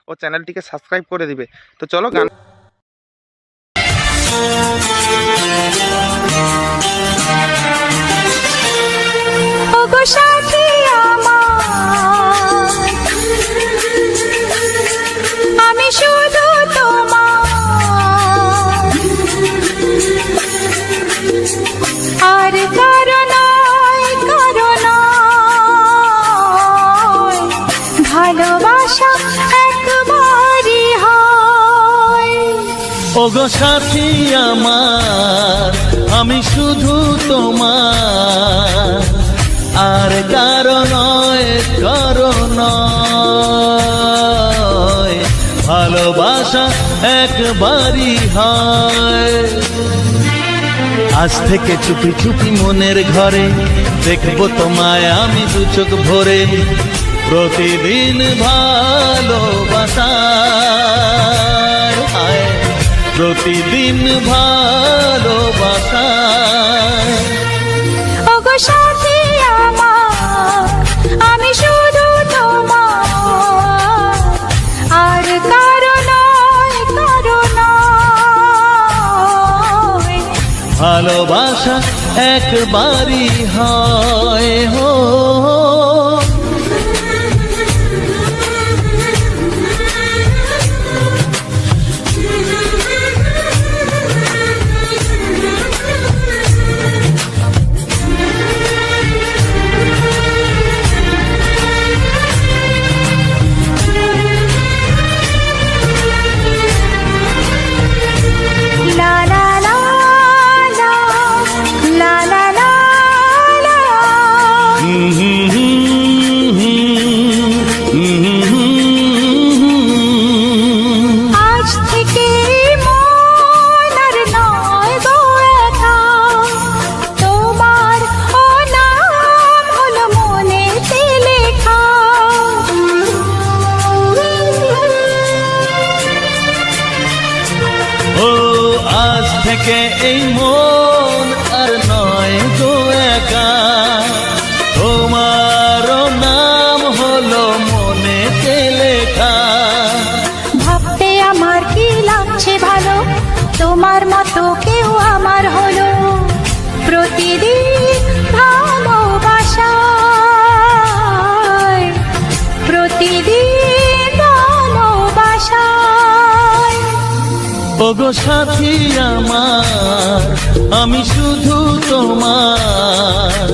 ও চ্যানেলটিকে সাবস্ক্রাইব করে দিবে। তো চলো গান। ওগো সাথী আমার, আমি শুধু তোমার, আর কারো নয়, কারো নয়, ভালোবাসা একবারই হয়। ওগো সাথী আমার, আমি শুধু তোমার, আর কারো নয়, কারো নয়, ভালোবাসা একবারই হয়। আজ থেকে চুপি চুপি মনের ঘরে দেখবো তোমায় আমি দু চোখ ভরে, প্রতিদিন ভালোবাসা, প্রতিদিন ভালোবাসা। ওগো সাথী আমার, আমি শুধু তোমার, আর কারো নয়, কারো নয়, ভালোবাসা একবারই হয় হো। লা লা লা লা, লা লা লা লা। আজ থেকে মন আর নয় গো একা, তোমার ও নাম হলো মনেতে লেখা। ও আজ থেকে এই মন আর নয় গো একা, তোমারও নাম হলো মনেতে লেখা। ভাবতে আমার কি লাগছে ভালো, তোমার মতো কেউ আমার হলো, প্রতিদিন ভালোবাসায়, প্রতিদিন ভালোবাসায়। ওগো সাথী আমার, আমি শুধু তোমার,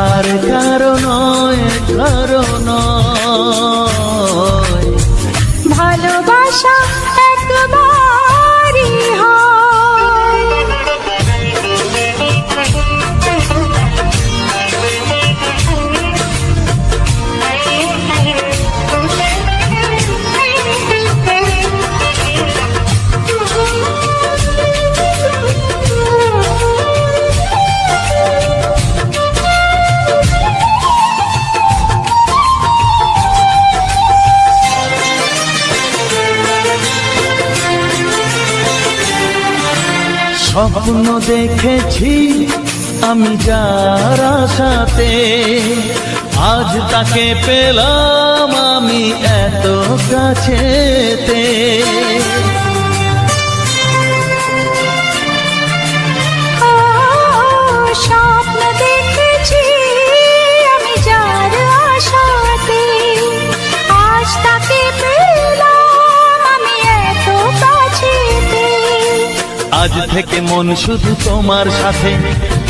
আর কারো নয়, কারো নয়, ভালোবাসা একবারই হয়। স্বপ্ন দেখেছি আমি যার আশাতে, আজ তাকে পেলাম আমি এত কাছেতে। স্বপ্ন দেখেছি আমি যার আশাতে, আজ তাকে পেলাম আমি এত কাছেতে। আজ থেকে মন শুধু তোমার সাথে,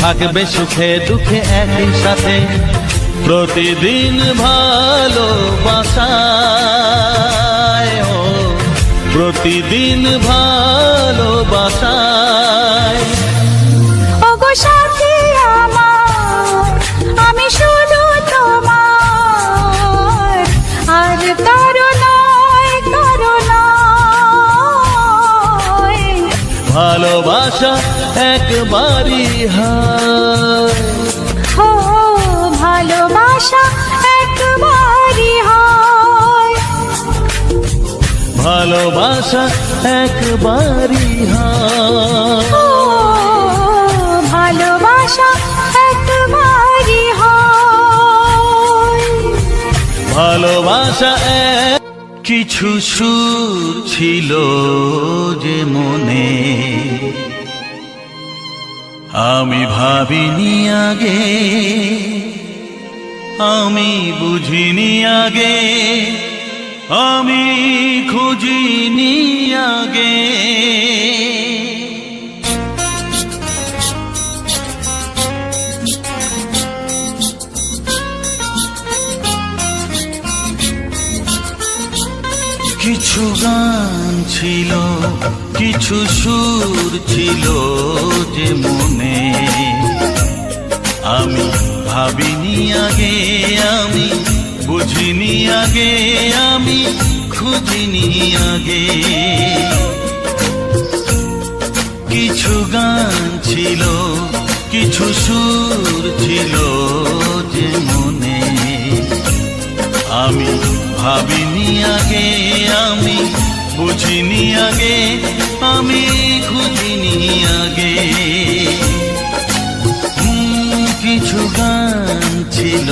থাকবে সুখে দুঃখে একই সাথে, প্রতিদিন ভালোবাসায়, ও প্রতিদিন ভালোবাসায়। ওগো সাথী আমার, আমি শুধু তোমার, আর কারো নয়, কারো নয়, ভালোবাসা একবারই হয়। ও ভালোবাসা একবারই হয়। ভালোবাসা একবারই হয়। ও ভালোবাসা একবারই হয়। ভালোবাসা কিছু সুর ছিল যে মনে, আমি ভাবিনি আগে, আমি বুঝিনি আগে, আমি খুঁজিনি আগে। কিছু গান ছিল, কিছু সুর ছিল যে মনে, আমি ভাবিনি আগে, আমি বুঝিনি আগে, আমি খুঁজিনি আগে। কিছু গান ছিল, কিছু সুর ছিল যে মনে, আমি ভাবিনি আগে, আমি বুঝিনি আগে, আমি খুঁজিনি আগে। কিছু গান ছিল।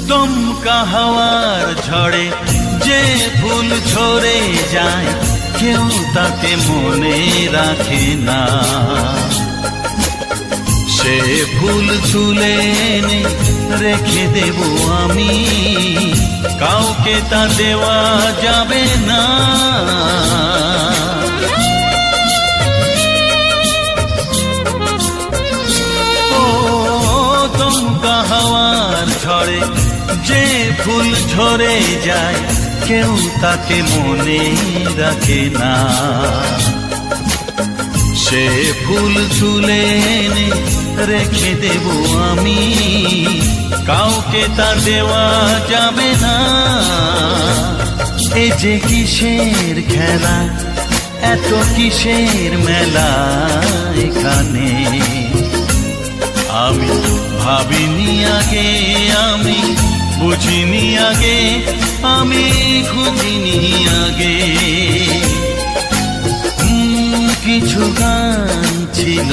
দমকা হাওয়ার ঝড়ে যে ফুল ঝরে যায়, কেউ তাকে মনে রাখে না। সে ফুল তুলে এনে রেখে দেব আমি, কাউকে তা দেওয়া যাবে না। ও দমকা হাওয়ার ঝড়ে যে ফুল ঝরে যায়, কেউ তাকে মনে রাখে না। সে ফুল তুলে এনে রেখে দেব আমি, কাউকে তা দেওয়া যাবে না। এ যে কিসের খেলা, এত কিসের মেলা এখানে, আমি ভাবিনি আগে, আমি বুঝিনি আগে, আমি খুঁজিনি আগে। কিছু গান ছিল।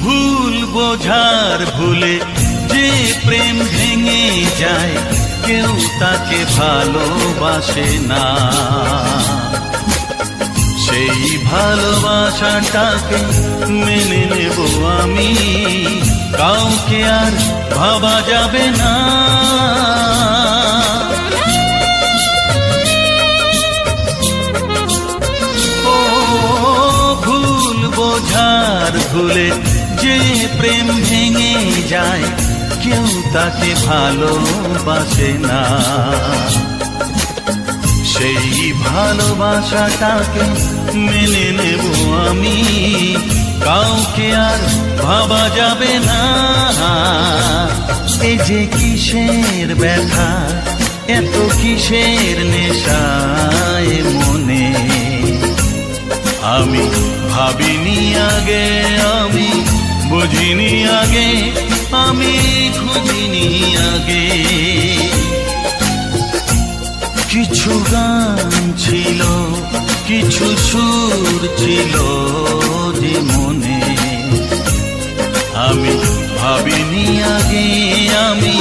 ভুল বোঝার ভুলে যে প্রেম ভেঙে যায়, কেউ তাকে ভালোবাসে না। সেই ভালোবাসাটাকে মেনে নেব আমি, কাউকে আর ভাবা যাবে না। ও ভুল বোঝার ভুলে যে প্রেম ভেঙে যায়, কেউ তাকে ভালোবাসে না। সেই ভালোবাসাটাকে মেনে নেব আমি, কাউকে আর ভাবা যাবে না। এই যে কিসের ব্যথা, এত কিসের নেশায় মনে, আমি ভাবিনি আগে, আমি বুঝিনি আগে, আমি খুঁজিনি আগে। কিছু গান ছিল, কিছু সুর ছিল যে মনে, আমি ভাবিনি আগে, আমি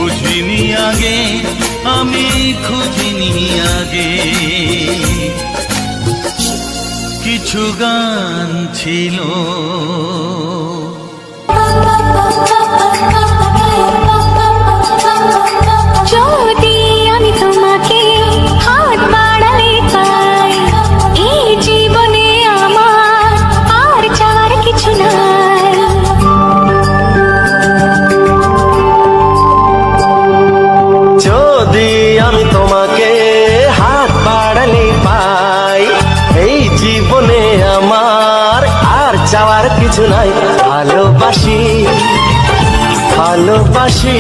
বুঝিনি আগে, আমি খুঁজিনি আগে। কিছু গান ছিল যদি আমি তোমাকে হাত বাড়ালে পাই, এই জীবনে আমার আর চাওয়ার কিছু নাই। যদি আমি তোমাকে হাত বাড়ালে পাই, এই জীবনে আমার আর চাওয়ার কিছু নাই। ভালোবাসি ভালোবাসি,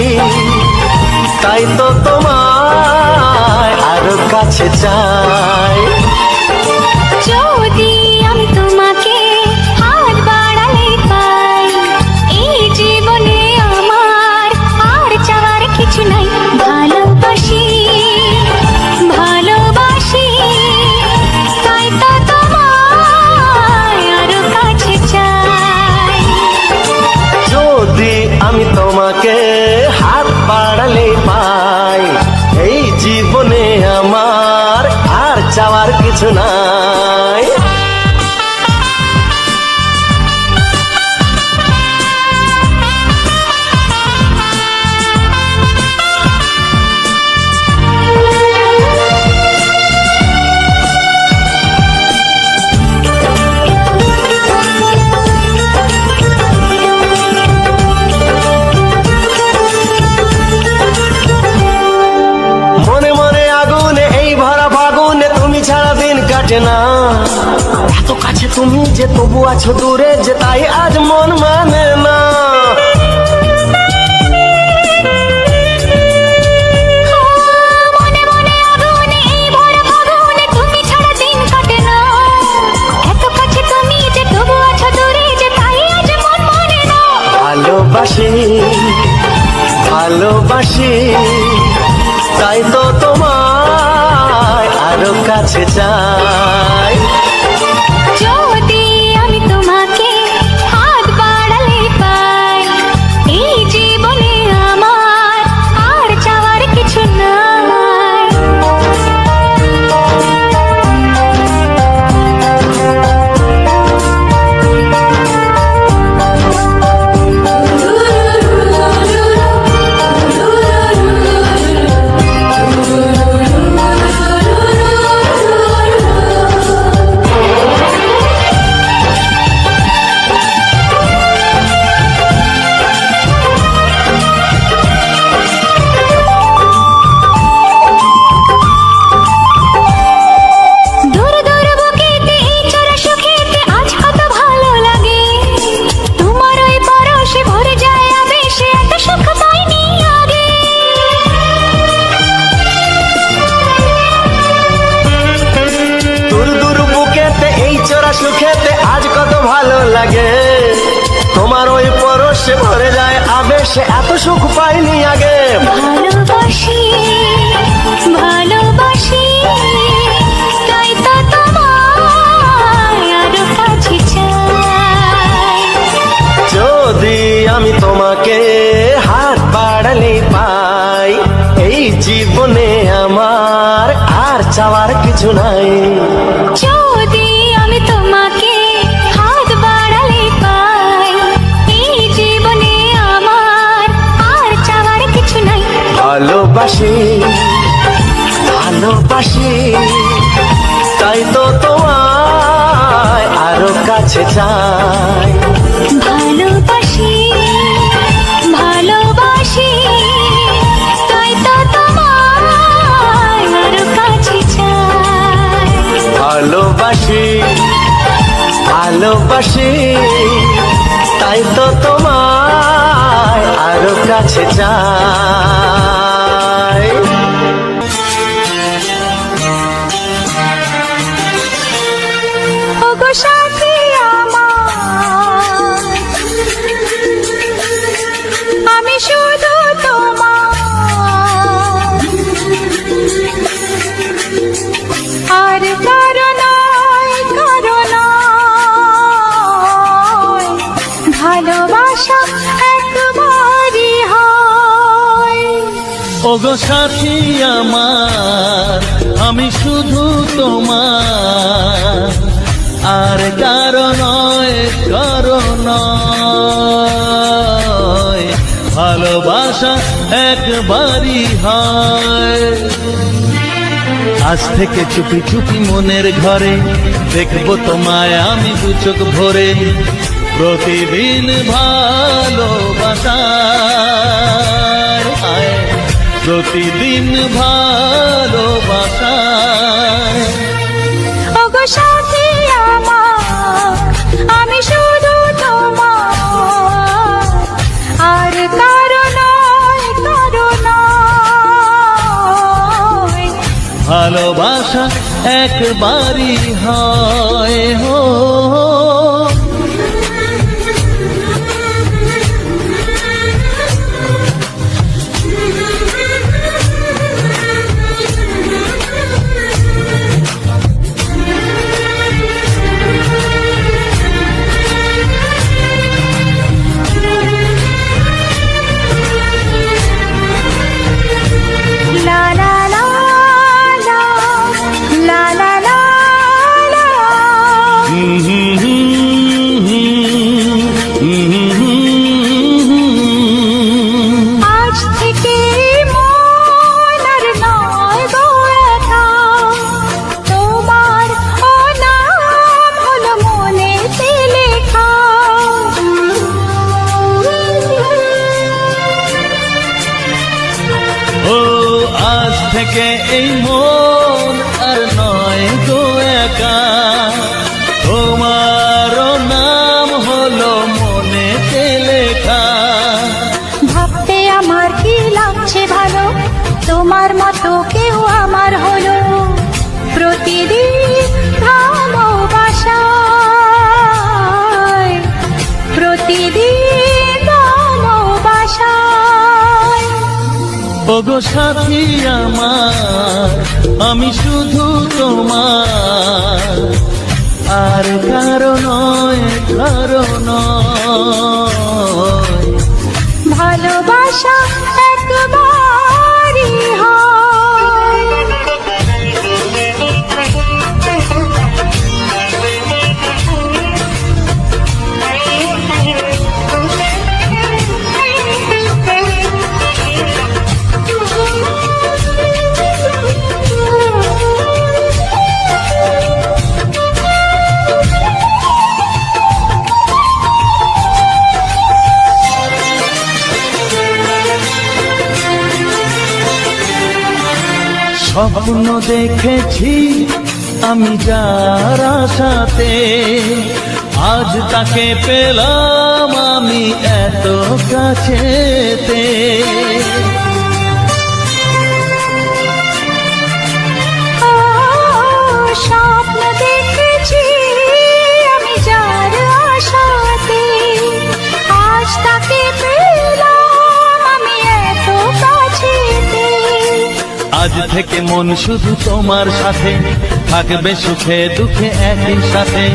তাই তো তোমায় আরো কাছে চাই। যদি আমি তোমাকে হাত বাড়ালে পাই, এই জীবনে আমার আর চাওয়ার কিছু নাই। ভালোবাসি ভালোবাসি, তাই তো তোমায় আরো কাছে চাই। যদি আমি তোমাকে হাত বাড়ালে পাই, এই জীবনে আমার আর চাওয়ার কিছু নাই। মনে মনে আগুনে এই ভরা ফাগুনে তুমি ছাড়া দিন কাটে না। এত কাছে তুমি যে তবু আছো দূরে, যে তাই আজ মন মানে না। মনে মনে আগুনে এই ভরা ফাগুনে তুমি ছাড়া দিন কাটে না। এত কাছে তুমি যে তবু আছো দূরে, যে তাই আজ মন মানে না। ভালোবাসি ভালোবাসি, তাই তো তোমায় আরো কাছে চাই। যদি আমি তোমাকে হাত বাড়ালে পাই, এই জীবনে আমার আর চাওয়ার কিছু নাই। দূর দূর বুকেতে এই চোরা সুখেতে আজ কত ভালো লাগে। তোমার ওই পরশে ভরে যায় আবেশে, এত সুখ পাইনি আগে। দূর দূর বুকেতে এই চোরা সুখেতে আজ কত ভালো লাগে। তোমার ওই পরশে ভরে যায় আবেশে, এত সুখ পাইনি আগে। ভালোবাসি ভালোবাসি, তাই তো তোমায় আরো কাছে চাই। যদি আমি তোমাকে হাত বাড়ালে পাই, এই জীবনে আমার আর চাওয়ার কিছু নাই। যদি আমি তোমাকে হাত বাড়ালে পাই, এই জীবনে আমার আর চাওয়ার কিছু নাই। ভালোবাসি ভালোবাসি, তাই তো তোমায় আরো কাছে চাই। ভালোবাসি ভালোবাসি, তাই তো তোমায় আরো কাছে চাই। ভালোবাসি ভালোবাসি, তাই তো তোমায় আরো কাছে চাই। ওগো সাথী আমার, আমি শুধু তোমার, আর কারো নয় কারো নয়। ভালোবাসা একবারই হয়। ওগো সাথী আমার, আমি শুধু তোমার, আর কারো নয়, কারো নয়। ভালোবাসা একবারই হয়। আজ থেকে চুপি চুপি মনের ঘরে দেখবো তোমায় আমি দু চোখ ভরে। প্রতিদিন ভালোবাসায়, হায়, প্রতিদিন ভালোবাসায়। ওগো সাথী আমার, আমি শুধু তোমার, আর কারো নয়, কারো নয়। ভালোবাসা একবারই হয় হো। লা লা লা লা, লা লা লা লা। আজ থেকে মন আর নয় গো একা, তোমার ও নাম হলো মনেতে লেখা। ও আজ থেকে এই মন আর নয় গো একা, তোমার নাম হলো মনেতে লেখা। ভাবতে আমার কি লাগছে ভালো, তোমার মতো কেউ আমার হলো। প্রতিদিন ভালোবাসায়, প্রতিদিন ভালোবাসায়। ওগো সাথী আমার, আমি শুধু তোমার, আর কারো নয়, কারো নয়। ভালোবাসা একবারই হয়। স্বপ্ন দেখেছি আমি যার আশাতে, আজ তাকে পেলাম আমি এত কাছেতে। স্বপ্ন দেখেছি আমি যার আশাতে, আজ তাকে পেলাম আমি এত কাছেতে। আজ থেকে মন শুধু তোমার সাথে, থাকবে সুখে দুঃখে একই সাথে।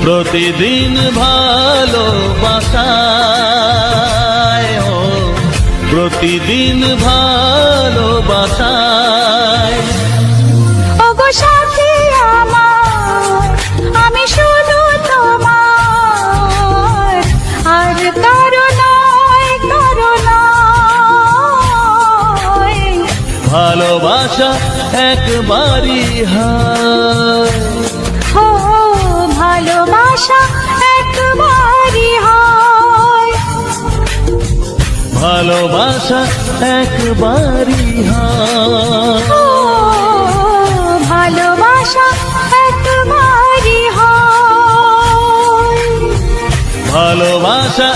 প্রতিদিন ভালোবাসায়, ও প্রতিদিন ভালোবাসায়। ওগো সাথী আমার, আমি শুধু তোমার, আর কারো নয়, কারো নয়। ভালোবাসা একবারই হয়। ও ভালোবাসা একবারই হয়। ভালোবাসা একবারই হয়। ও ভালোবাসা একবারই হয়। ভালোবাসা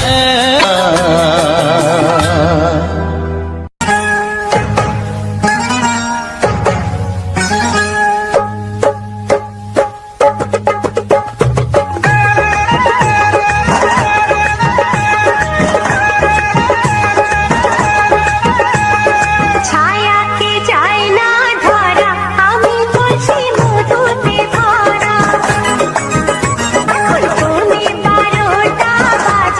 ছায়াকে চাই না ধরা, আমি বলছি মধুতে ভরা। এখন পৌনে 12টা বাজে।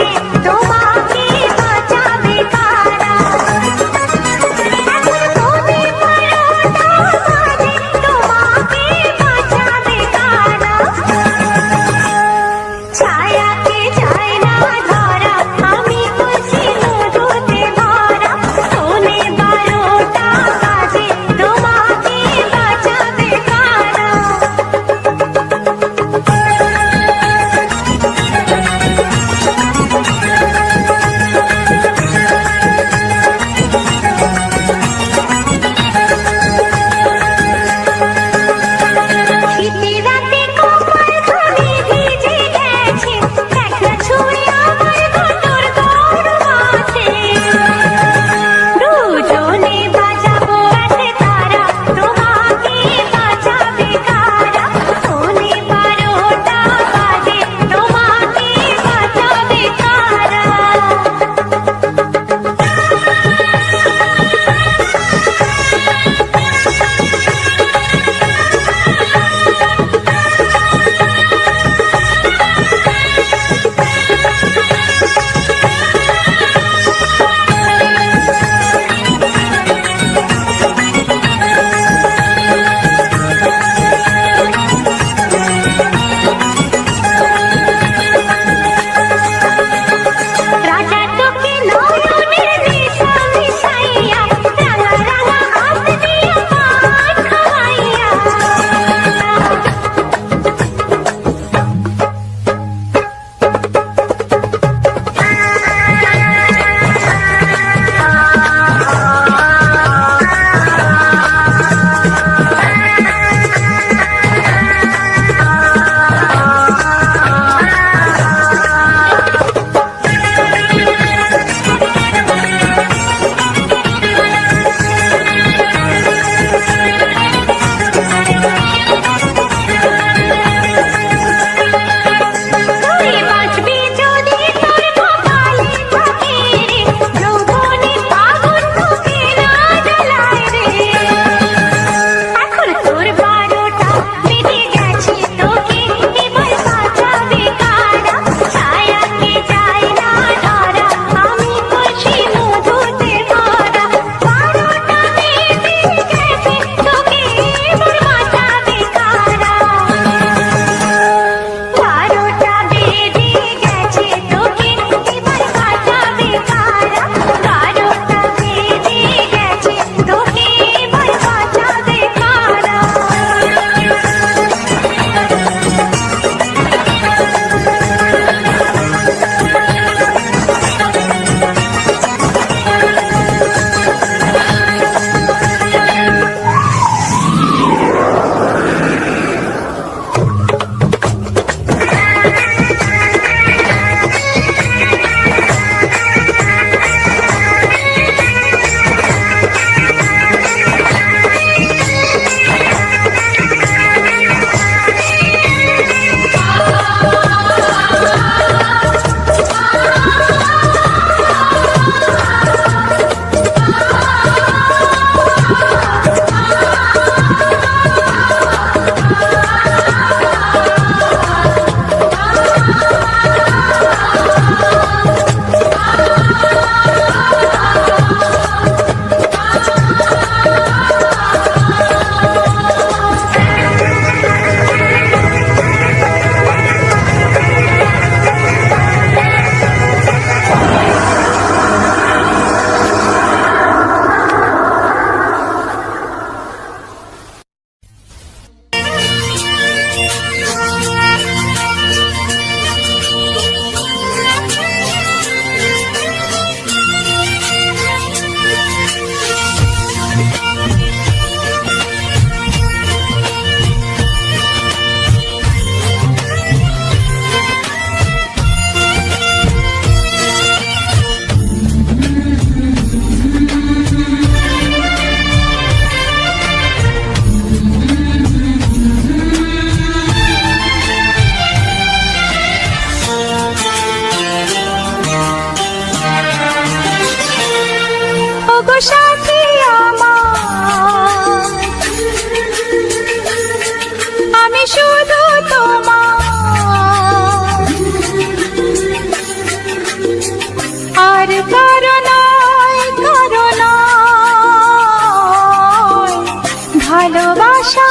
ভালোবাসা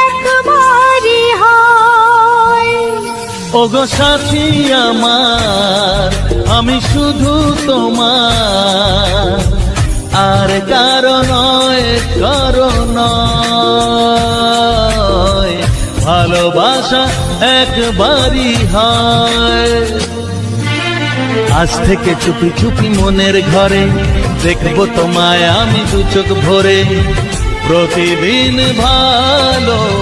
একবারই হয়। ওগো সাথী আমার, আমি শুধু তোমার, আর কারো নয়, কারো নয়। ভালোবাসা একবারই হয়। আজ থেকে চুপি চুপি মনের ঘরে দেখবো তোমায় আমি দু চোখ ভরে। প্রতিদিন ভালোবাসায়,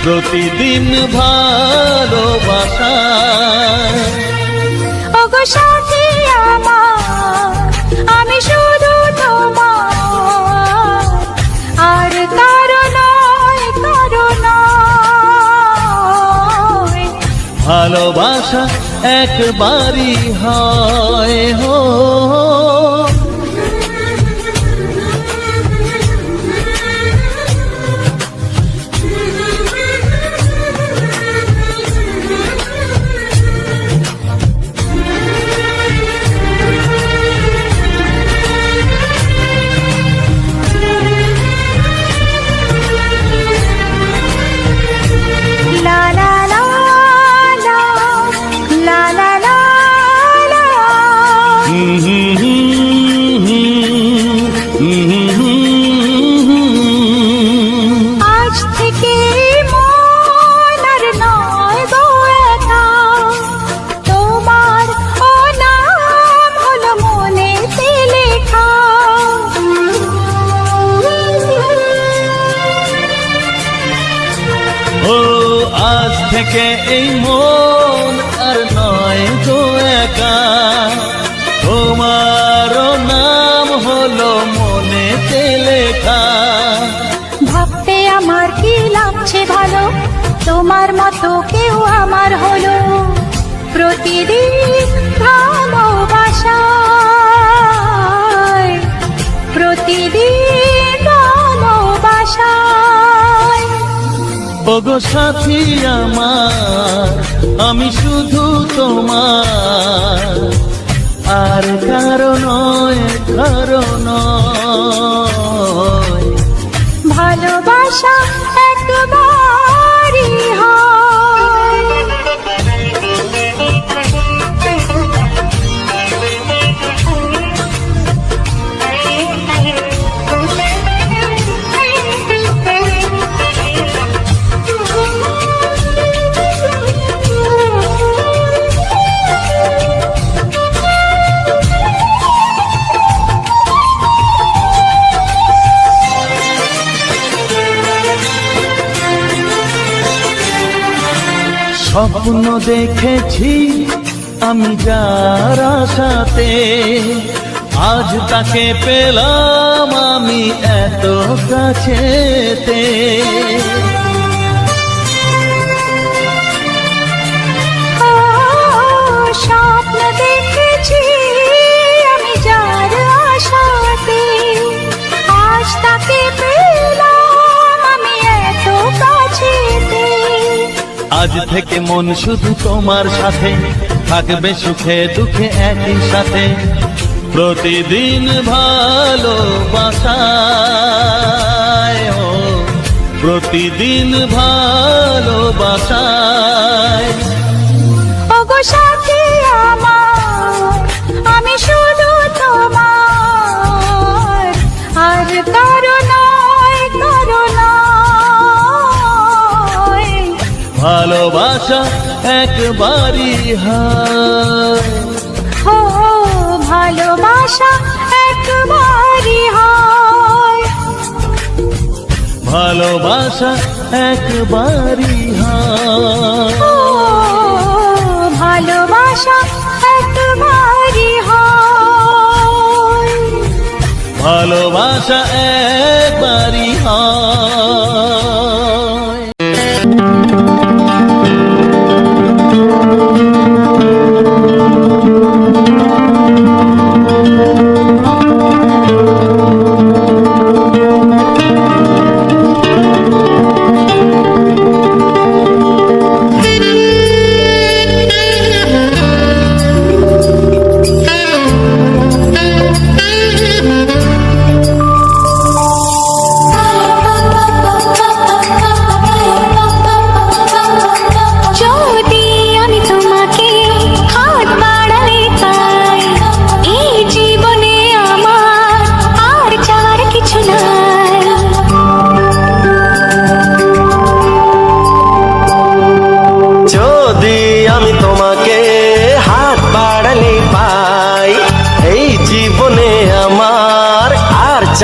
প্রতিদিন ভালোবাসায়। ওগো সাথী আমার, আমি শুধু তোমার, আর কারো নয়, কারো নয়। ভালোবাসা একবারই হয় হো। লা লা লা লা, লা লা লা লা। আজ থেকে মন আর নয় গো একা, তোমার ও নাম হলো মনেতে লেখা। ও আজ থেকে এই মন আর নয় গো একা, তোমারও নাম হলো মনেতে লেখা। ভাবতে আমার কি লাগছে ভালো, তোমার মতো কেউ আমার হলো। প্রতিদিন ভালোবাসায়, প্রতিদিন ভালোবাসায়। ওগো সাথী আমার, আমি শুধু তোমার, আর কারো নয়, কারো নয়। ভালোবাসা একবারই হয়। স্বপ্ন দেখেছি আমি যার আশাতে, আজ তাকে পেলাম আমি এত কাছেতে। স্বপ্ন দেখেছি আমি যার আশাতে, আজ তাকে পেলাম আমি এত কাছেতে। আজ থেকে মন শুধু তোমার সাথে, থাকবে সুখে দুঃখে একই সাথে। প্রতিদিন ভালোবাসায়, ও প্রতিদিন ভালোবাসায়। ওগো সাথী আমার, আমি শুধু তোমার, আর কারো নয়, কারো নয়। ভালোবাসা একবারই হয়। ও ভালোবাসা একবারই হয়। ভালোবাসা একবারই হয়। ও ভালোবাসা একবারই হয়। ভালোবাসা একবারই হয়।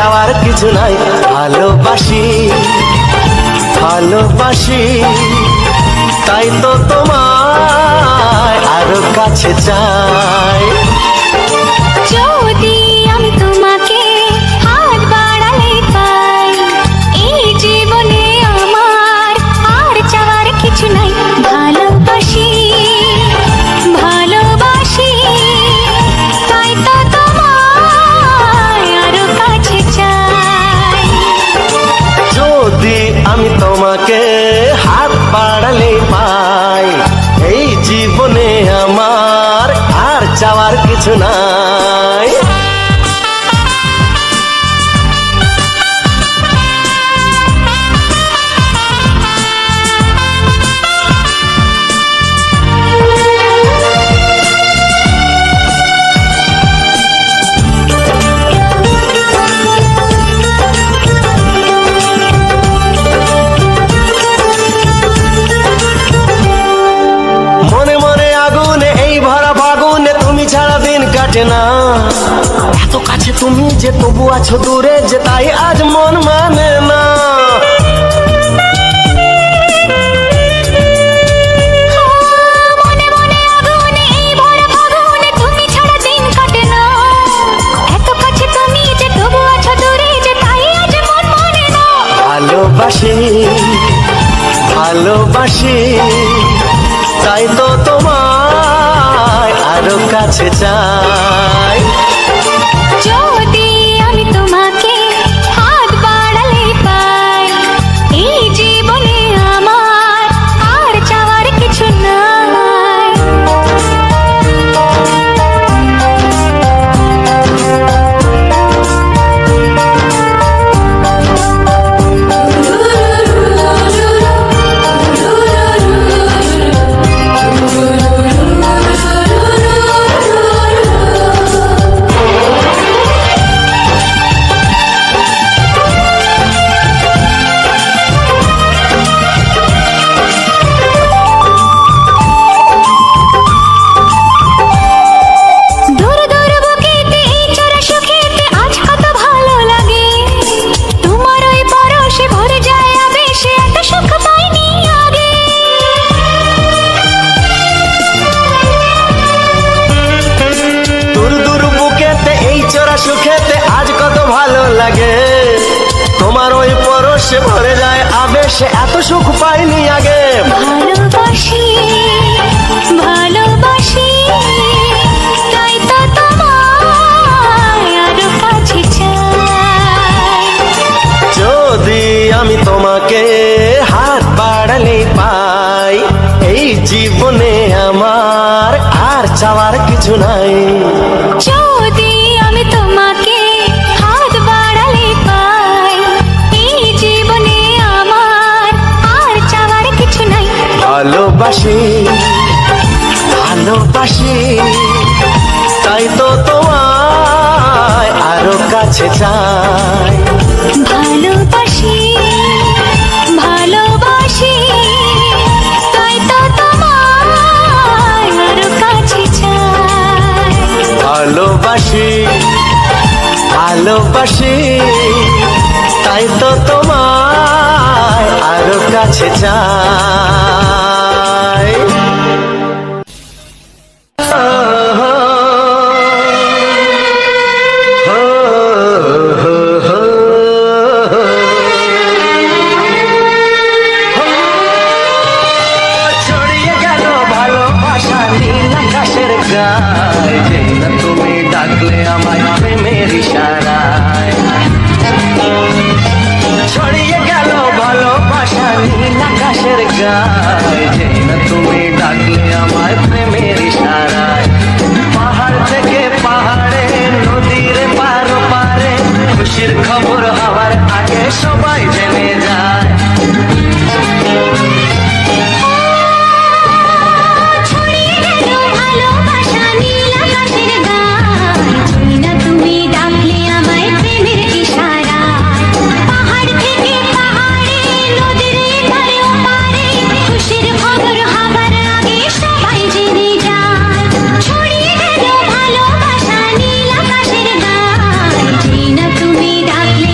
চাওয়ার কিছু নাই। ভালোবাসি ভালোবাসি তাই তো তোমায় আরো কাছে চাই। যদি আমি তোমাকে হাত বাড়ালে পাই, এই জীবনে আমার আর চাওয়ার কিছু নাই। ভালোবাসি ভালোবাসি তাই তো তোমায় আরো কাছে চাই। যদি আমি তোমাকে হাত বাড়ালে পাই, এই জীবনে আমার আর চাওয়ার কিছু নাই। মনে মনে আগুনে এই ভরা ফাগুনে তুমি ছাড়া দিন কাটে না। এত কাছে তুমি যে তবু আছো দূরে, যে তাই আজ মন মানে না। মনে মনে আগুনে এই ভরা ফাগুনে তুমি ছাড়া দিন কাটে না। এত কাছে তুমি যে তবু আছো দূরে, যে তাই আজ মন মানে না। ভালোবাসি ভালোবাসি তাই তো তোমায় আরো কাছে চাই। যদি আমি তোমাকে হাত বাড়ালে পাই, এই জীবনে আমার আর চাওয়ার কিছু নাই। দূর দূর বুকেতে এই চোরা সুখেতে আজ কত ভালো লাগে। তোমার ওই পরশে ভরে যায় আবেশে, এত সুখ পাইনি আগে। দূর দূর বুকেতে এই চোরা সুখেতে আজ কত ভালো লাগে। তোমার ওই পরশে ভরে যায় আবেশে, এত সুখ পাইনি আগে। ভালোবাসি ভালোবাসি তাই তো তোমায় আরো কাছে চাই। যদি আমি তোমাকে হাত বাড়ালে পাই, এই জীবনে আমার আর চাওয়ার কিছু নাই। যদি আমি তোমাকে হাত বাড়ালে পাই, এই জীবনে আমার আর চাওয়ার কিছু নাই। ভালোবাসি ভালোবাসি তাই তো তোমায় আরো কাছে চাই। ভালোবাসি ভালোবাসি তাই তো তোমায় আরো কাছে চাই। ভালোবাসি ভালোবাসি তাই তো তোমায় আরো কাছে চাই। ছড়িয়ে গেল ভালোবাসা নীল আকাশের গায়ে, যেই না তুমি ডাকলে আমায় প্রেমের ইশারায়। ছড়িয়ে গেল ভালোবাসা নীল আকাশের গায়ে, যেই না তুমি ডাকলে আমায় প্রেমের ইশারায়। পাহাড় থেকে পাহাড়ে নদীর পার পারে খুশির খবর হওয়ার আগে সবাই জেনে যায়। ছড়িয়ে গেল ভালোবাসা নীল আকাশের গায়ে, যেই না তুমি ডাকলে আমায় প্রেমের ইশারায়। পাহাড় থেকে পাহাড়ে নদীর ধারে ওপারে খুশির খবর হবার আগে সবাই জেনে যায়। ছড়িয়ে গেল ভালোবাসা নীল আকাশের গায়ে, যেই না তুমি ডাকলে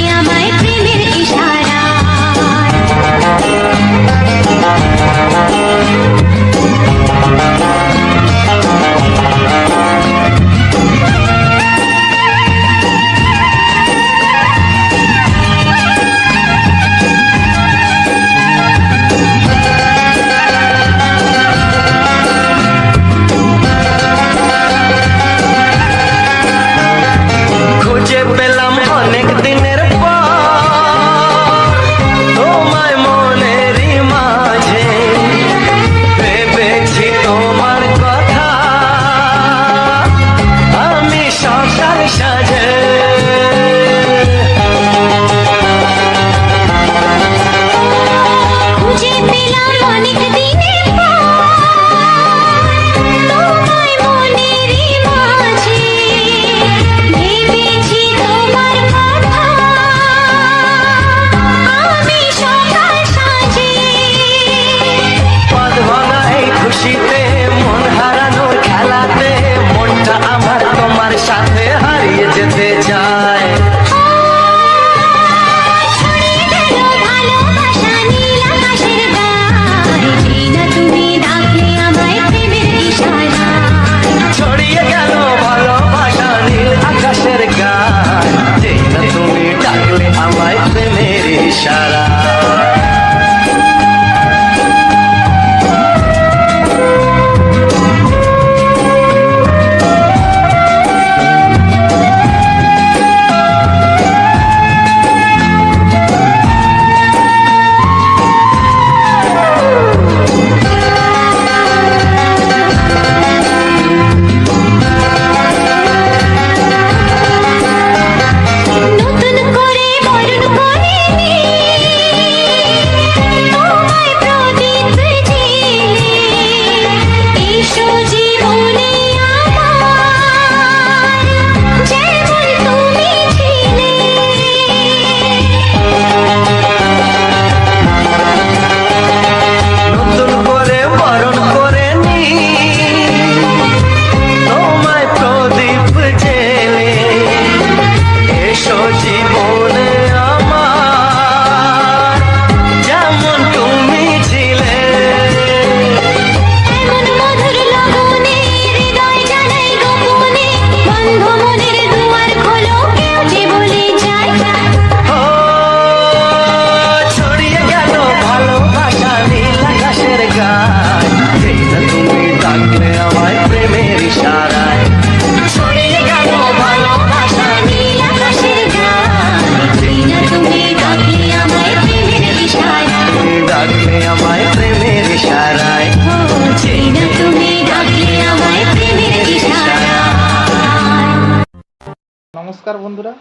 নমস্কার বন্ধুরা,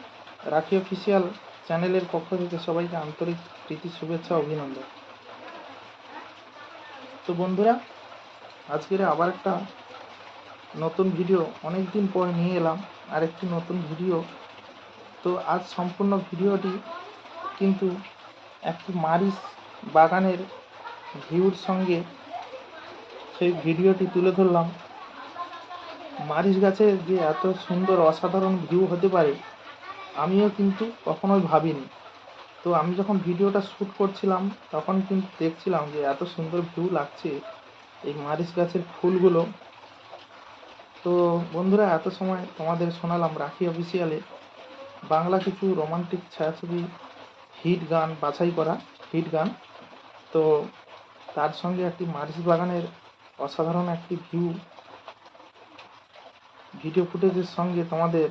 রাখি অফিসিয়াল চ্যানেলের পক্ষ থেকে সবাইকে আন্তরিক প্রীতি শুভেচ্ছা অভিনন্দন। তো বন্ধুরা, আজকের আবার একটা নতুন ভিডিও অনেক দিন পর নিয়ে এলাম, আরেকটি নতুন ভিডিও। তো আজ সম্পূর্ণ ভিডিওটি কিন্তু একটি মারিচ বাগানের ভিউর সঙ্গে সেই ভিডিওটি তুলে ধরলাম। মারিচ গাছের যে এত সুন্দর অসাধারণ ভিউ হতে পারে আমিও কিন্তু কখনোই ভাবিনি। তো আমি যখন ভিডিওটা শ্যুট করছিলাম তখন কিন্তু দেখছিলাম যে এত সুন্দর ভিউ লাগছে এই মারিচ গাছের ফুলগুলো। তো বন্ধুরা, এত সময় তোমাদের শোনালাম রাখি অফিসিয়ালে বাংলা কিছু রোমান্টিক ছায়াছবি হিট গান, বাছাই করা হিট গান। তো তার সঙ্গে একটি মারিচ বাগানের অসাধারণ একটি ভিডিও ফুটেজের সঙ্গে তোমাদের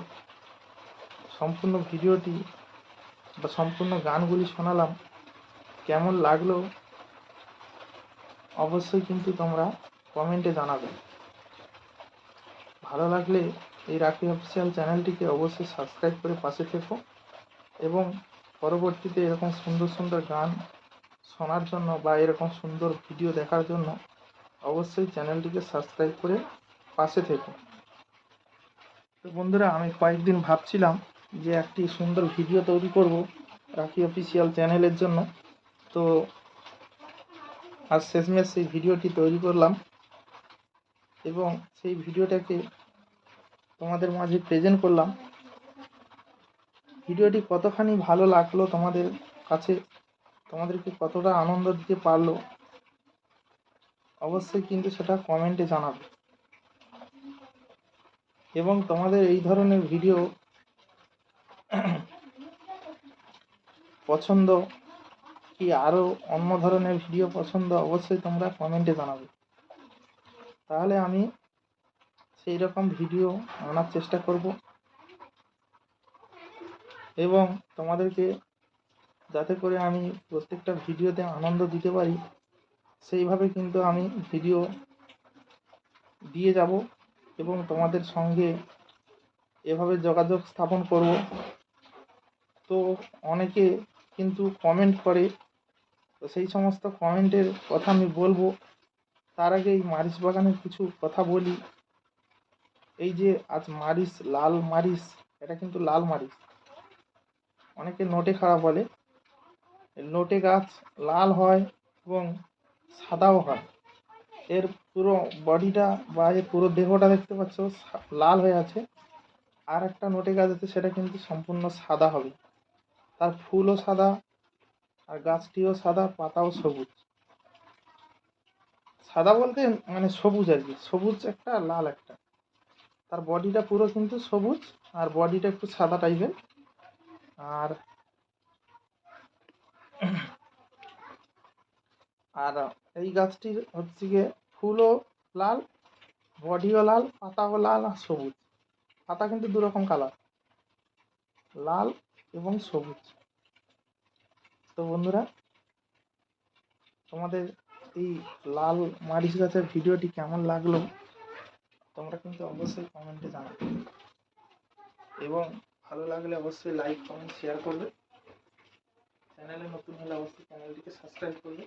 সম্পূর্ণ ভিডিওটি বা সম্পূর্ণ গানগুলি শোনালাম। কেমন লাগলো অবশ্যই কিন্তু তোমরা কমেন্টে জানাবে। ভালো লাগলে এই রাখি অফিসিয়াল চ্যানেলটিকে অবশ্যই সাবস্ক্রাইব করে পাশে থেকো, এবং পরবর্তীতে এরকম সুন্দর সুন্দর গান শোনার জন্য বা এরকম সুন্দর ভিডিও দেখার জন্য অবশ্যই চ্যানেলটিকে সাবস্ক্রাইব করে পাশে থেকো। তো বন্ধুরা, আমি কয়েকদিন ভাবছিলাম যে একটি সুন্দর ভিডিও তৈরি করব রাখি অফিসিয়াল চ্যানেলের জন্য। তো আজ শেষমেশ সেই ভিডিওটি তৈরি করলাম এবং সেই ভিডিওটাকে তোমাদের মাঝে প্রেজেন্ট করলাম। ভিডিওটি কতখানি ভালো লাগলো তোমাদের কাছে, তোমাদেরকে কতটা আনন্দ দিতে পারলো অবশ্যই কিন্তু সেটা কমেন্টে জানাবে। এবং তোমাদের এই ধরনের ভিডিও পছন্দ কি আরও অন্য ধরনের ভিডিও পছন্দ অবশ্যই তোমরা কমেন্টে জানাবে। তাহলে আমি সেই রকম ভিডিও আনার চেষ্টা করব এবং তোমাদেরকে যাতে করে আমি প্রত্যেকটা ভিডিওতে আনন্দ দিতে পারি সেইভাবে কিন্তু আমি ভিডিও দিয়ে যাব এবং তোমাদের সঙ্গে এভাবে যোগাযোগ স্থাপন করব। তো অনেকে কিন্তু কমেন্ট করে, তো সেই সমস্ত কমেন্টের কথা আমি বলবো। তার আগে এই মারিচ বাগানের কিছু কথা বলি। এই যে আজ মারিচ, লাল মারিচ, এটা কিন্তু লাল মারিচ, অনেকে নোটে খারাপ বলে। লোটে গাছ লাল হয় এবং সাদাও হয়। এর পুরো বডিটা বা এর পুরো দেহটা দেখতে পাচ্ছ লাল হয়ে আছে। আর একটা নোটে গাছ আছে, সেটা কিন্তু সম্পূর্ণ সাদা হবে। তার ফুলও সাদা, আর গাছটিও সাদা, পাতাও সবুজ। সাদা বলতে মানে সবুজ আর কি, সবুজ একটা লাল একটা। তার বডিটা পুরো কিন্তু সবুজ আর বডিটা একটু সাদা টাইপের। আর আর এই গাছটির হচ্ছে গিয়ে ফুলও লাল, বডিও লাল, পাতাও লাল আর সবুজ। পাতা কিন্তু দুরকম কালার, লাল এবং সবুজ। তো বন্ধুরা, তোমাদের এই লাল মারিচ গাছের ভিডিওটি কেমন লাগলো তোমরা কিন্তু অবশ্যই কমেন্টে জানাবে, এবং ভালো লাগলে অবশ্যই লাইক, কমেন্ট, শেয়ার করবে। চ্যানেলে নতুন হলে অবশ্যই চ্যানেলটিকে সাবস্ক্রাইব করবে।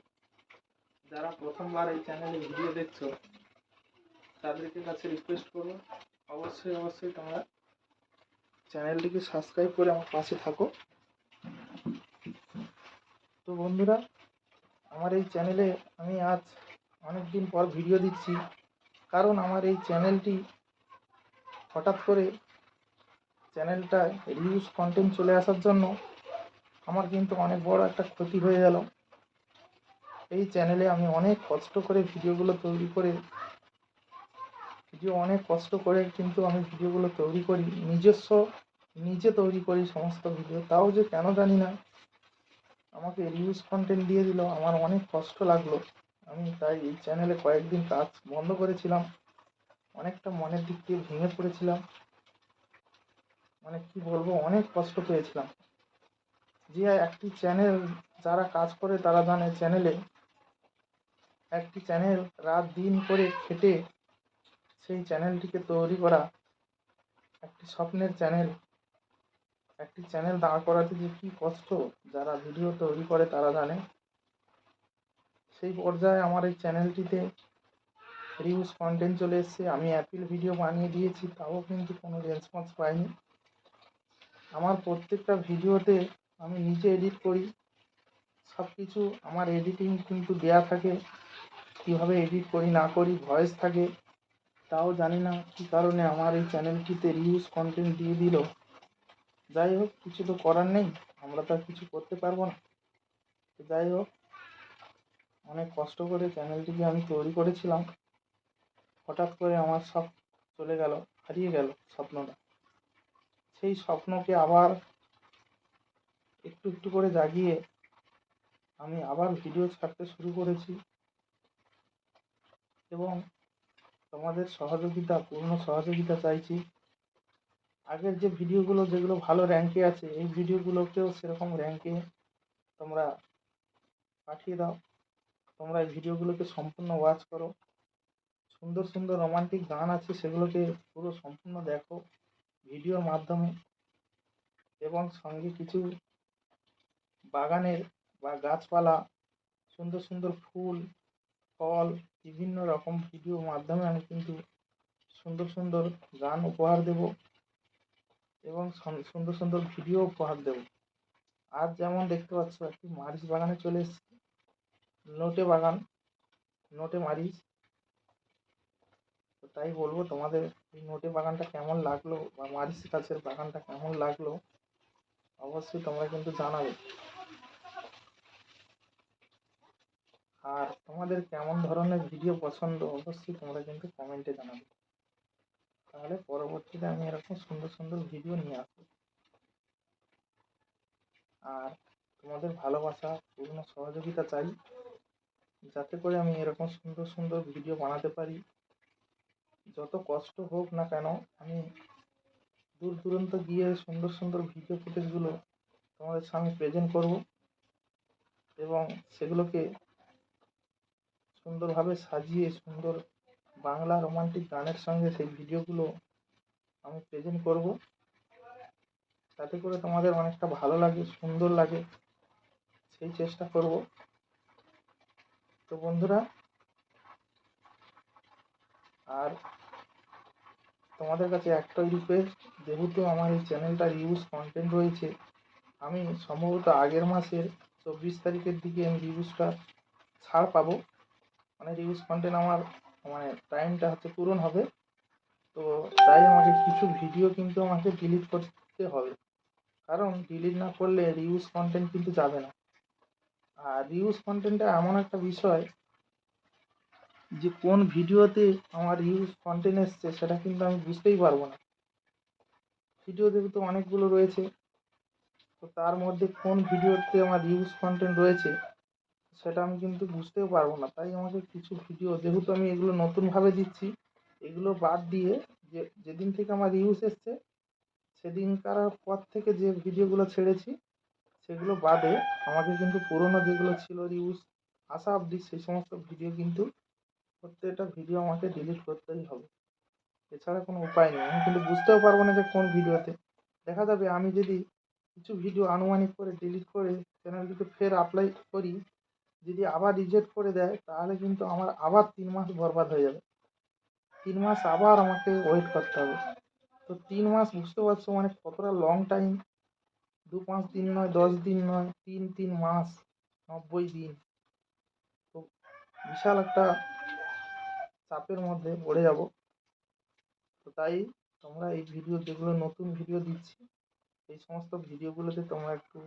যারা প্রথমবার এই চ্যানেলে ভিডিও দেখছো তাদেরকে কাছে রিকোয়েস্ট করবো অবশ্যই তোমরা চ্যানেলটিকে সাবস্ক্রাইব করে আমার পাশে থাকো। তো বন্ধুরা, আমার এই চ্যানেলে আমি আজ অনেক দিন পর ভিডিও দিচ্ছি, কারণ আমার এই চ্যানেলটি হঠাৎ করে চ্যানেলটা রিউজ কন্টেন্ট চলে আসার জন্য আমার কিন্তু অনেক বড় একটা ক্ষতি হয়ে গেল। এই চ্যানেলে আমি অনেক কষ্ট করে ভিডিওগুলো তৈরি করে অনেক কষ্ট করে কিন্তু আমি ভিডিওগুলো তৈরি করি, নিজে তৈরি করি সমস্ত ভিডিও। তাও যে কেন জানি না আমাকে রিউজ কন্টেন্ট দিয়ে দিল, আমার অনেক কষ্ট লাগলো। আমি তাই এই চ্যানেলে কয়েকদিন কাজ বন্ধ করেছিলাম, অনেকটা মনের দিক দিয়ে ভেঙে পড়েছিলাম। মানে কি বলবো, অনেক কষ্ট পেয়েছিলাম। যে একটি চ্যানেল যারা কাজ করে তারা জানে, একটি চ্যানেল রাত দিন করে খেটে সেই চ্যানেলটিকে তৈরি করা একটি স্বপ্নের চ্যানেল। একটি চ্যানেল দাঁড় করাতে যে কী কষ্ট, যারা ভিডিও তৈরি করে তারা জানে। সেই পর্যায়ে আমার এই চ্যানেলটিতে রিউজ কন্টেন্ট চলে এসেছে। আমি অ্যাপিল ভিডিও বানিয়ে দিয়েছি, তাও কিন্তু কোনো রেসপন্স পাইনি। আমার প্রত্যেকটা ভিডিওতে আমি নিজে এডিট করি, সব কিছু আমার এডিটিং কিন্তু দেয়া থাকে, কীভাবে এডিট করি না করি, ভয়েস থাকে। তাও জানি না কী কারণে আমার এই চ্যানেলটিতে রিউজ কন্টেন্ট দিয়ে দিল। যাই হোক, কিছু তো করার নেই, আমরা তো আর কিছু করতে পারবো না। তো যাই হোক, অনেক কষ্ট করে চ্যানেলটিকে আমি তৈরি করেছিলাম, হঠাৎ করে আমার সব চলে গেল, হারিয়ে গেল স্বপ্নটা। সেই স্বপ্নকে আবার একটু একটু করে জাগিয়ে আমি আবার ভিডিও ছাড়তে শুরু করেছি, এবং তোমাদের সহযোগিতা, পূর্ণ সহযোগিতা চাইছি। আগের যে ভিডিওগুলো যেগুলো ভালো র্যাঙ্কে আছে, এই ভিডিওগুলোকেও সেরকম র্যাঙ্কে তোমরা পাঠিয়ে দাও। তোমরা এই ভিডিওগুলোকে সম্পূর্ণ ওয়াচ করো। সুন্দর সুন্দর রোমান্টিক গান আছে, সেগুলোকে পুরো সম্পূর্ণ দেখো ভিডিওর মাধ্যমে, এবং সঙ্গে কিছু বাগানের বা গাছপালা, সুন্দর সুন্দর ফুল ফল, বিভিন্ন রকম ভিডিওর মাধ্যমে আমি কিন্তু সুন্দর সুন্দর গান উপহার দেব, এবং সুন্দর সুন্দর ভিডিও উপহার দেব। আজ যেমন দেখতে পাচ্ছ, একটি মারিচ বাগানে চলে এসেছি, নোটে বাগান, নোটে মারিচ। তো তাই বলবো, তোমাদের এই নোটে বাগানটা কেমন লাগলো বা মারিচ গাছের বাগানটা কেমন লাগলো, অবশ্যই তোমরা কিন্তু জানাবে। আর তোমাদের কেমন ধরনের ভিডিও পছন্দ, অবশ্যই তোমরা কিন্তু কমেন্টে জানাবে। তাহলে পরবর্তীতে আমি এরকম সুন্দর সুন্দর ভিডিও নিয়ে আসবো। আর তোমাদের ভালোবাসা, পূর্ণ সহযোগিতা চাই, যাতে করে আমি এরকম সুন্দর সুন্দর ভিডিও বানাতে পারি। যত কষ্ট হোক না কেন, আমি দূর দূরান্ত গিয়ে সুন্দর সুন্দর ভিডিও ফুটেজগুলো তোমাদের সামনে প্রেজেন্ট করব, এবং সেগুলোকে সুন্দরভাবে সাজিয়ে সুন্দর বাংলা রোমান্টিক গানের সঙ্গে সেই ভিডিওগুলো আমি প্রেজেন্ট করব, যাতে করে তোমাদের অনেকটা ভালো লাগে, সুন্দর লাগে, সেই চেষ্টা করব। তো বন্ধুরা, আর তোমাদের কাছে একটাই রিকোয়েস্ট, যেহেতু আমার এই চ্যানেলটা রিউজ কন্টেন্ট রয়েছে, আমি সম্ভবত আগের মাসের 24 তারিখের দিকে আমি রিউজটা ছাড় পাবো, মানে রিউজ কন্টেন্ট আমার মানে টাইমটা হচ্ছে পূরণ হবে। তো তাই আমাকে কিছু ভিডিও কিন্তু আমাকে ডিলিট করতে হবে, কারণ ডিলিট না করলে রিউজ কন্টেন্ট কিন্তু যাবে না। আর রিউজ কন্টেন্টটা এমন একটা বিষয়, যে কোন ভিডিওতে আমার রিউজ কন্টেন্ট এসছে সেটা কিন্তু আমি বুঝতেই পারবো না। ভিডিও যেহেতু অনেকগুলো রয়েছে, তো তার মধ্যে কোন ভিডিওতে আমার রিউজ কন্টেন্ট রয়েছে সেটা আমি কিন্তু বুঝতেও পারবো না। তাই আমাকে কিছু ভিডিও, যেহেতু আমি এগুলো নতুনভাবে দিচ্ছি, এগুলো বাদ দিয়ে যেদিন থেকে আমার রিউজ এসছে সেদিনকার পর থেকে যে ভিডিওগুলো ছেড়েছি সেগুলো বাদে আমাকে কিন্তু পুরোনো যেগুলো ছিল রিউজ আসা অবধি, সেই সমস্ত ভিডিও কিন্তু প্রত্যেকটা ভিডিও আমাকে ডিলিট করতেই হবে। এছাড়া কোনো উপায় নেই। আমি কিন্তু বুঝতেও পারবো না যে কোন ভিডিওতে দেখা যাবে। আমি যদি কিছু ভিডিও আনুমানিক করে ডিলিট করে চ্যানেলটিতে ফের অ্যাপ্লাই করি, যদি আবার রিজেক্ট করে দেয়, তাহলে কিন্তু আমার আবার 3 মাস বরবাদ হয়ে যাবে। 3 মাস আবার আমাকে ওয়েট করতে হবে। তো 3 মাস বুঝতে পারছো মানে কতটা লং টাইম। 2-5 দিন নয়, 10 দিন নয়, 3 মাস, 90 দিন। তো বিশাল একটা চাপের মধ্যে পড়ে যাব। তো তাই তোমরা এই ভিডিও, যেগুলো নতুন ভিডিও দিচ্ছি, এই সমস্ত ভিডিওগুলোতে তোমরা একটু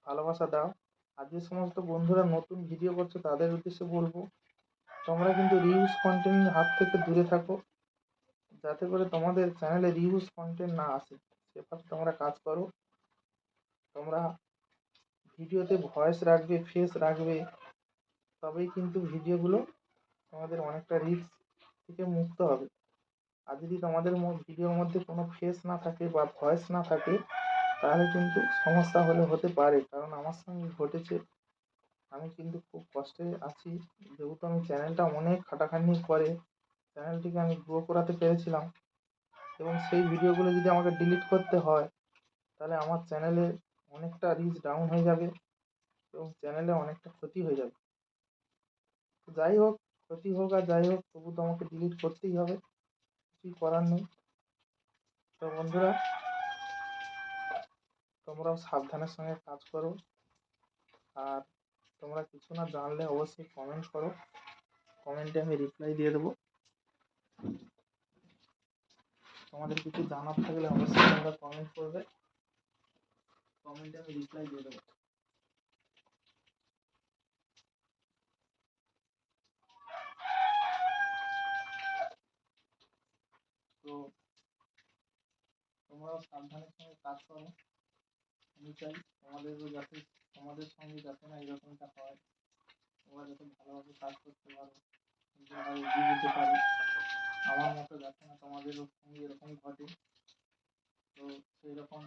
ভালোবাসা দাও। আর যে সমস্ত বন্ধুরা নতুন ভিডিও করছো তাদের উদ্দেশ্যে বলবো, তোমরা কিন্তু রিউজ কন্টেন্টের হাত থেকে দূরে থাকো, যাতে করে তোমাদের চ্যানেলে রিউজ কন্টেন্ট না আসে, সেভাবে তোমরা কাজ করো। তোমরা ভিডিওতে ভয়েস রাখবে, ফেস রাখবে, তবেই কিন্তু ভিডিওগুলো তোমাদের অনেকটা রিস্ক থেকে মুক্ত হবে। আর যদি তোমাদের ভিডিওর মধ্যে কোনো ফেস না থাকে বা ভয়েস না থাকে, তাহলে কিন্তু সমস্যা হতে পারে। কারণ আমার সঙ্গে ঘটেছে, আমি কিন্তু খুব কষ্টে আছি। যেহেতু আমি চ্যানেলটা অনেক খাটাখাটনি করে চ্যানেলটিকে আমি গ্রো করাতে পেরেছিলাম, এবং সেই ভিডিওগুলো যদি আমাকে ডিলিট করতে হয়, তাহলে আমার চ্যানেলে অনেকটা রিচ ডাউন হয়ে যাবে এবং চ্যানেলে অনেকটা ক্ষতি হয়ে যাবে। তো যাই হোক, ক্ষতি হোক আর যাই হোক, তবু তো আমাকে ডিলিট করতেই হবে, কিছুই করার নেই। তো বন্ধুরা, তোমরাও সাবধানের সঙ্গে কাজ করো, আর তোমরা কিছু না জানলে অবশ্যই কমেন্ট করো, কমেন্টে আমি রিপ্লাই দিয়ে দেবো। তোমাদের কিছু জানার থাকলে অবশ্যই তোমরা কমেন্ট করবে, কমেন্টে আমি রিপ্লাই দিয়ে দেবো। তো তোমরাও সাবধানের সঙ্গে কাজ করো। আমি চাই তোমাদের সঙ্গে যাতে না এরকমটা হয়, তোমরা যাতে ভালোভাবে কাজ করতে পারো, সুন্দরভাবে এগিয়ে যেতে পারো, আমার মতো যাতে না তোমাদেরও সঙ্গে এরকম ঘটে। তো সেই রকম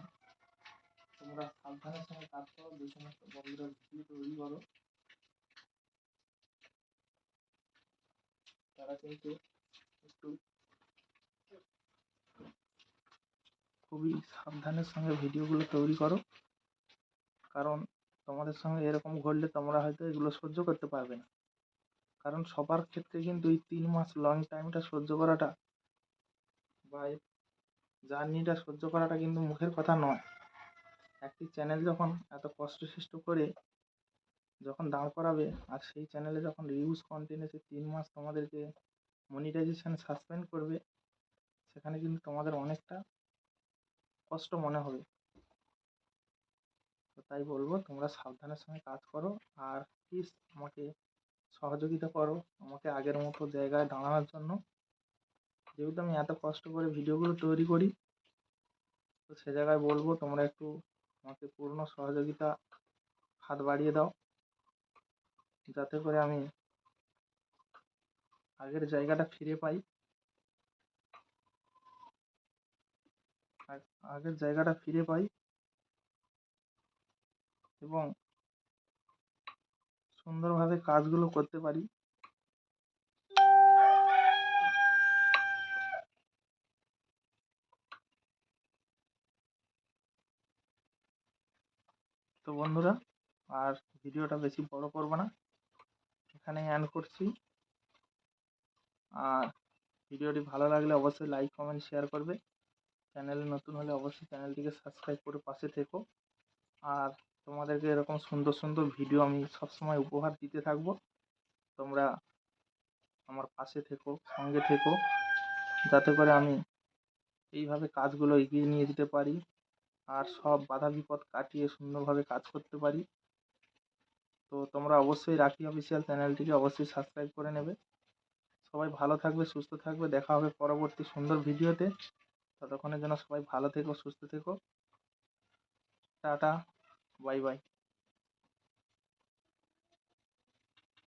তোমরা সাবধানের সঙ্গে কাজ করো, যে সমস্ত বন্ধুরা ভিডিও তৈরি করো তারা কিন্তু একটু খুবই সাবধানের সঙ্গে ভিডিওগুলো তৈরি করো, কারণ তোমাদের সঙ্গে এরকম ঘটলে তোমরা হয়তো এগুলো সহ্য করতে পারবে না। কারণ সবার ক্ষেত্রে কিন্তু এই 3 মাস লং টাইমটা সহ্য করাটা বা এই জার্নিটা সহ্য করাটা কিন্তু মুখের কথা নয়। একটি চ্যানেল যখন এত কষ্ট সৃষ্ট করে যখন দাঁড় করাবে, আর সেই চ্যানেলে যখন রিউজ কন্টেন্ট এসে 3 মাস তোমাদেরকে মনিটাইজেশন সাসপেন্ড করবে, সেখানে কিন্তু তোমাদের অনেকটা কষ্ট মনে হবে। তো তাই বলবো, তোমরা সাবধানের সঙ্গে কাজ করো, আর প্লিজ আমাকে সহযোগিতা করো আমাকে আগের মতো জায়গায় দাঁড়ানোর জন্য। যেহেতু আমি এত কষ্ট করে ভিডিওগুলো তৈরি করি, তো সে জায়গায় বলবো তোমরা একটু আমাকে পূর্ণ সহযোগিতা হাত বাড়িয়ে দাও, যাতে করে আমি আগের জায়গাটা ফিরে পাই, আগের জায়গাটা ফিরে পাই এবং সুন্দরভাবে কাজগুলো করতে পারি। তো বন্ধুরা, আর ভিডিওটা বেশি বড় করব না, এখানেই এন্ড করছি। আর ভিডিওটি ভালো লাগলে অবশ্যই লাইক কমেন্ট শেয়ার করবে, চ্যানেলে নতুন হলে অবশ্যই চ্যানেলটিকে সাবস্ক্রাইব করে পাশে থেকো। আর তোমাদেরকে এরকম সুন্দর সুন্দর ভিডিও আমি সবসময় উপহার দিতে থাকবো, তোমরা আমার পাশে থেকো, সঙ্গে থেকো, যাতে করে আমি এইভাবে কাজগুলো এগিয়ে নিয়ে যেতে পারি আর সব বাধা বিপদ কাটিয়ে সুন্দরভাবে কাজ করতে পারি। তো তোমরা অবশ্যই রাখি অফিসিয়াল চ্যানেলটিকে অবশ্যই সাবস্ক্রাইব করে নেবে। সবাই ভালো থাকবে, সুস্থ থাকবে, দেখা হবে পরবর্তী সুন্দর ভিডিওতে। ততক্ষণের জন্য সবাই ভালো থেকো, সুস্থ থেকো, টাটা, বাই বাই।